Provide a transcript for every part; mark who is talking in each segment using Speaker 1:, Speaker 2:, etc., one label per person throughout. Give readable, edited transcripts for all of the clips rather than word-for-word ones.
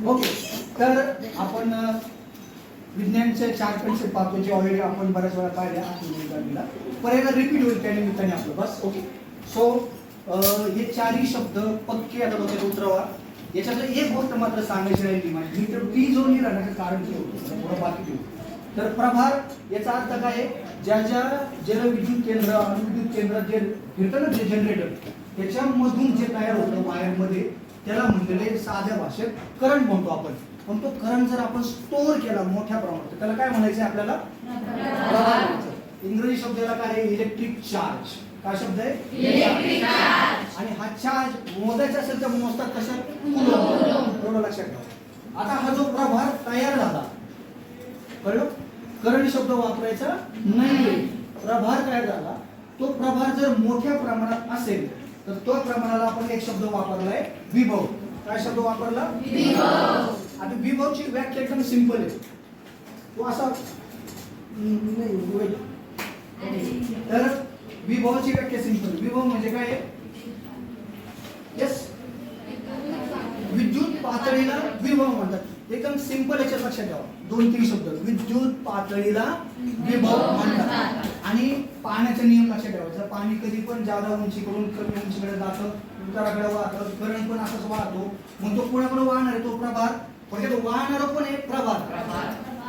Speaker 1: Okay, तर आपण विज्ञानचे 4 concept पाहतो जे ऑलरेडी आपण बऱ्याच वेळा पाहिले आठवणीला पर एकदा रिपीट होईल त्या निमित्ताने आपलं बस. ओके, सो हे 4ही शब्द पक्के आता बघा उतरवा. याच्यातलं एक गोष्ट मात्र सांगायची राहिली माझी, तर टी झोन राहण्याचं कारण काय होतं थोडं बाकी ठेवू. तर प्रभार याचा अर्थ काय आहे, ज्या ज्या जलविद्युत केंद्र अणुविद्युत केंद्र जे फिरतं ना जे जनरेटर त्याच्यामधून जे तयार होतं वायरमध्ये त्याला म्हणलेले साध्या भाषेत करंट म्हणतो आपण. पण तो करंट जर आपण स्टोअर केला मोठ्या प्रमाणात त्याला काय म्हणायचं आपल्याला, प्रभार. इंग्रजी शब्द याला काय आहे, इलेक्ट्रिक चार्ज. काय शब्द आहे, इलेक्ट्रिक चार्ज. आणि हा चार्ज मोजायचा असेल तर मोजतात कशात, कुलॉम्ब. एवढं लक्षात ठेवा. आता हा जो प्रभार तयार झाला, कळलं, करंट शब्द वापरायचा नाही. प्रभार तयार झाला, तो प्रभार जर मोठ्या प्रमाणात असेल तर तो प्रमाणाला आपण एक शब्द वापरलाय विभव. काय शब्द वापरला, विभव. आता विभवची व्याख्या एकदम सिंपल आहे. तो असा नाही, तर विभवची व्याख्या सिंपल. विभव म्हणजे काय, यस, विद्युत पातळीला विभव म्हणतात. एकदम सिंपल याच्यात लक्षात ठेवा. 2-3 शब्द. विद्युत पातळीला विभव म्हणतात. आणि पाण्याचा नियम लक्षात ठेवायचा. पाणी कधी पण जादा उंचीकडून कमी उंचीकडे जातं, उताराकडे वाहतं, करंट पण असंच वाहतो. मग तो कोणाकडे वाहणार आहे, तो प्रभार. म्हणजे तो वाहणारा पण एक प्रभार.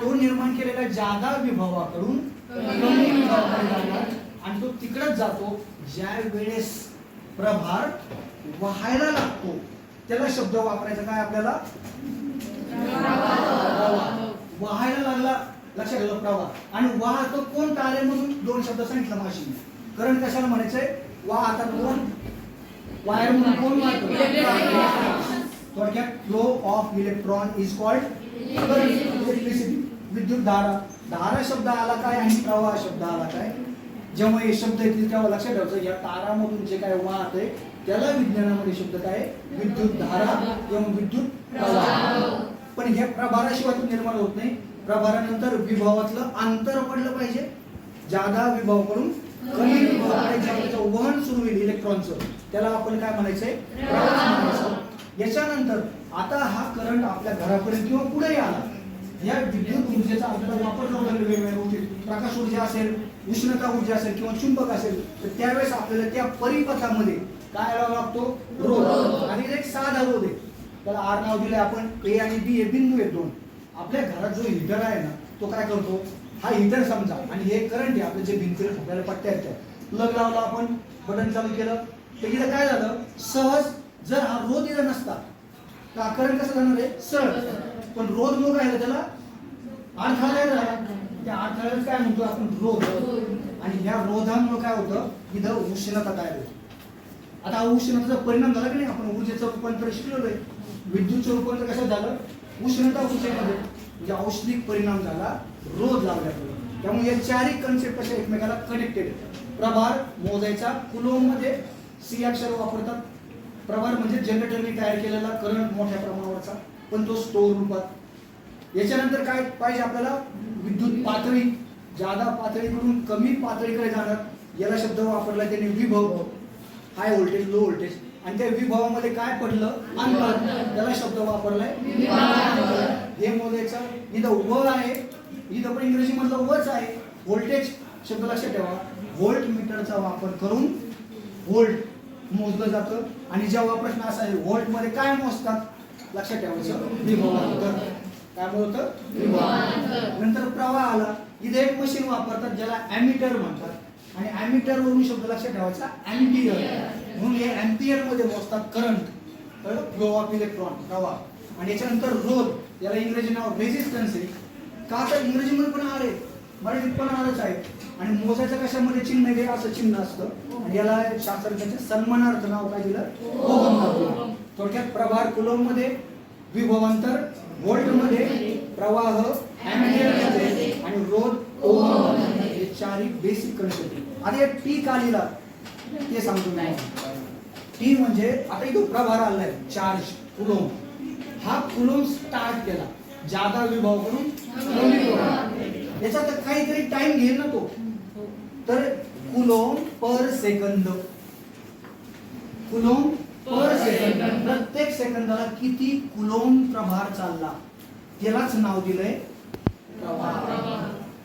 Speaker 1: तो निर्माण केलेल्या जादा विभवाकडून कमी विभवाकडे जाणार आणि तो तिकडेच जातो. ज्या वेळेस प्रभार वाहायला लागतो त्याला शब्द वापरायचा काय आपल्याला, वाहायला लागला. लक्षात ठेवा, प्रवाह. आणि वाहतो कोण, तारेमधून. 2 शब्द सांगितलं माशी. करंट कशाला म्हणायचंय, वाहतात कोण, वायर म्हणून कोण वाहतो, थोडक्यात flow of electron is called electricity. विद्युत धारा. धारा शब्द आला काय आणि प्रवाह शब्द आला काय. जेव्हा हे शब्द येतील तेव्हा लक्षात ठेवायचं, या तारामधून जे काय वाहत आहे त्याला विज्ञानामध्ये शब्द काय, विद्युत धारा किंवा विद्युत प्रवाह. पण हे प्रभाराशिवाय तो निर्माण होत नाही. प्रभारानंतर विभवातलं अंतर पडलं पाहिजे. जादा विभवाकडून कमी विभवाकडे ज्याचं वहन सुरू होईल इलेक्ट्रॉनचं त्याला आपण काय म्हणायचंय, प्रवाह म्हणायचं. याच्यानंतर आता हा करंट आपल्या घरापर्यंत किंवा पुढेही आला. या विद्युत ऊर्जेचा आपल्याला वापर करून वेगवेगळ्या गोष्टी, प्रकाश ऊर्जा असेल, उष्णता ऊर्जा असेल किंवा चुंबक असेल तर त्यावेळेस आपल्याला त्या परिपथामध्ये काय लावा लागतो, रोध. आणि एक साधा रोध आहे, त्याला आर नाव दिले आपण. ए आणि बी हे बिंदू आहेत 2. आपल्या घरात जो हीटर आहे ना तो काय करतो, हा हीटर समजा आणि हे करंट आहे आपल्या जे भिंतीला ठोकायला पट्ट्या आहेत. प्लग लावला आपण, बटन चालू केलं तर इथं काय झालं, सहज जर हा रोध इथं नसता तर करंट कसं जाणार आहे, सरळ. पण रोध मग राहिलं त्याला अडथळा झाला. त्या अडथळ्याला काय म्हणतो आपण, रोध. आणि ह्या रोधामुळे काय होतं, इथं उष्णता तयार होते. आता उष्णतेचा परिणाम झाला की नाही, आपण ऊर्जेचं रूपांतर शिकलेलो आहे. विद्युतचं रूपांतर कसं झालं, उष्णता ऊर्जेमध्ये, म्हणजे औष्णिक परिणाम झाला, रोध लागल्यामुळे. त्यामुळे या 4ही कन्सेप्ट कशा एकमेकाला कनेक्टेड. प्रभार मोजायचा कुलोम मध्ये सी अक्षर वापरतात. प्रभार म्हणजे जनरेटरने तयार केलेला करंट मोठ्या प्रमाणावरचा, पण तो स्टोअर रूपात. याच्यानंतर काय पाहिजे आपल्याला, विद्युत पातळी. जादा पातळीकडून कमी पातळीकडे जाणार याला शब्द वापरला त्याने विभव. High voltage, low voltage. आणि त्या विभवामध्ये काय पडलं, अंतर, त्याला शब्द वापरलाय हे मोजायचं. इथं व आहे, इथं पण इंग्रजी मधलं वच आहे. व्होल्टेज शब्द लक्षात ठेवा. व्होल्ट मीटरचा वापर करून व्होल्ट मोजलं जातं. आणि जेव्हा प्रश्न असा आहे व्होल्ट मध्ये काय मोजतात, लक्षात ठेवायचं, विभवांतर. काय बोलतं, विभवांतर. नंतर प्रवाह आला. इथे एक मशीन वापरतात ज्याला ॲमीटर म्हणतात. आणि ॲमीटर वरून शब्द लक्षात ठेवायचा, अँपियर. म्हणून हे अँपियर मध्ये मोजतात करंट, फ्लो ऑफ इलेक्ट्रॉन, प्रवाह. आणि याच्यानंतर रोध, याला इंग्रजी नाव रेझिस्टन्स आहे. का तर इंग्रजीमध्ये पण आले, मराठीत पण आलंच आहे. आणि मोजायचं कशामध्ये, चिन्ह आहे, असं चिन्ह असतं. आणि याला शास्त्रज्ञाच्या सन्मानार्थ नाव काय दिलं, ओहम नाव दिलं. थोडक्यात प्रभार कुलोम मध्ये, विभवांतर व्होल्ट मध्ये, प्रवाह अँपियर मध्ये आणि रोध ओहम. हे 4ही बेसिक कन्सेप्ट. आता हे टी का लिहिला ते सांगतो मी. टी म्हणजे आता इथं प्रभार आलाय, चार्ज कुलोम. हा कुलोम स्टार्ट केला जादा विभवाकडून कमी विभव. याचा तर काहीतरी टाइम घेईल ना तो, तर coulomb per second. Coulomb per second. प्रत्येक सेकंदाला किती कुलोम प्रभार चालला त्यालाच नाव दिलंय प्रवाह.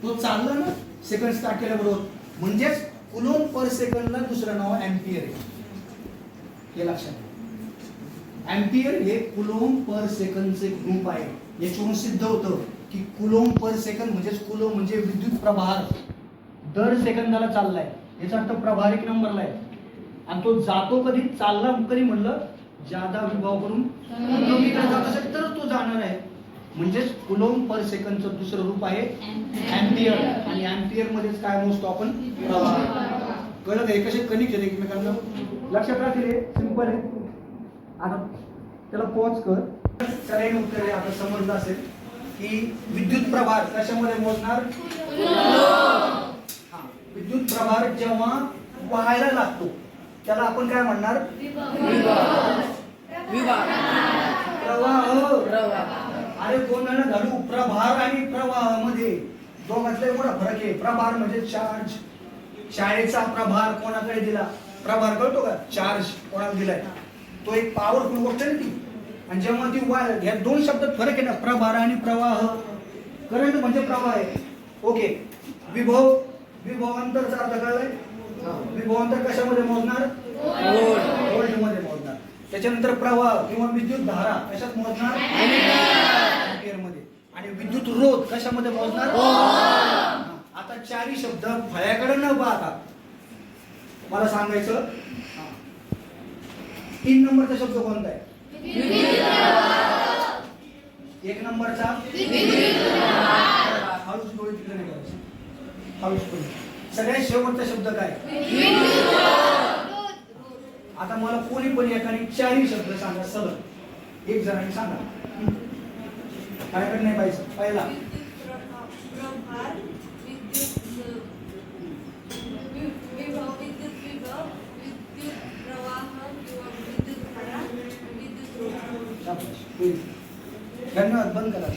Speaker 1: तो चालला ना सेकंड स्टार्ट केल्याबरोबर, म्हणजेच कुलोम पर सेकंदला दुसरं नाव अँपियर आहे. हे लक्षात घ्या. अँपियर हे कुलोम पर सेकंदचे ग्रुप आहे. याच्यावरून सिद्ध होतं की कुलोम पर सेकंद म्हणजेच कुलोम म्हणजे विद्युत प्रभार दर सेकंदाला चाललाय. याचा अर्थ प्रभार एक नंबरला आहे. आणि तो जातो कधी, चालला कधी म्हणलं, जादा विभाव करून कमीकडे जात असेल तर तो जाणार आहे. म्हणजेच कुलोम पर सेकंदचं दुसरं रूप आहे अँपियर. आणि अँपियर मध्येच काय मोजतो आपण, प्रवाह. कळलं हे कसे कनिक आहेत एकमेकांना, लक्षात राहतील. सिंपल आहे. आता त्याला पॉज कर. सगळ्यांनी उत्तर आहे आता समजलं असेल की विद्युत प्रभार कशामध्ये मोजणार. विद्युत प्रभार जेव्हा वाहायला लागतो त्याला आपण काय म्हणणार, प्रवाह. अरे कोणाला घालू, प्रभार आणि प्रवाह मध्ये दोघांतला मोठा फरक आहे. प्रभार म्हणजे चार्ज. शाळेचा प्रभार कोणाकडे दिला, प्रभार कळतो का, चार्ज कोणाला दिलाय, तो एक पॉवरफुल गोष्ट आहे ती. आणि जेव्हा ती वाय, ह्या दोन शब्दात फरक आहे ना, प्रभार आणि प्रवाह. करंट म्हणजे प्रवाह आहे. ओके. विभव, विभवांतरचा अर्थ कळलाय. विभवांतर कशामध्ये मोजणार, व्होल्ट मध्ये मोजणार. त्याच्यानंतर प्रवाह किंवा विद्युत धारा कशात मोजणार, एंपियर मध्ये. आणि विद्युत रोध कशामध्ये मोजणार. आता चारही शब्द फळ्याकडे न पाहता मला सांगायचं 3 नंबरचा शब्द कोणता आहे. एक नंबरचा हळूच डोळे तिकडे नाही करायचे, हळूच पण. सगळ्यात शेवटचा शब्द काय. आता मला कोणी पण एकाने 4ही शब्द सांगा सलग, एक जणांनी सांगा. काय करणे पाहिजे. पहिला धन्यवाद. बंद करा.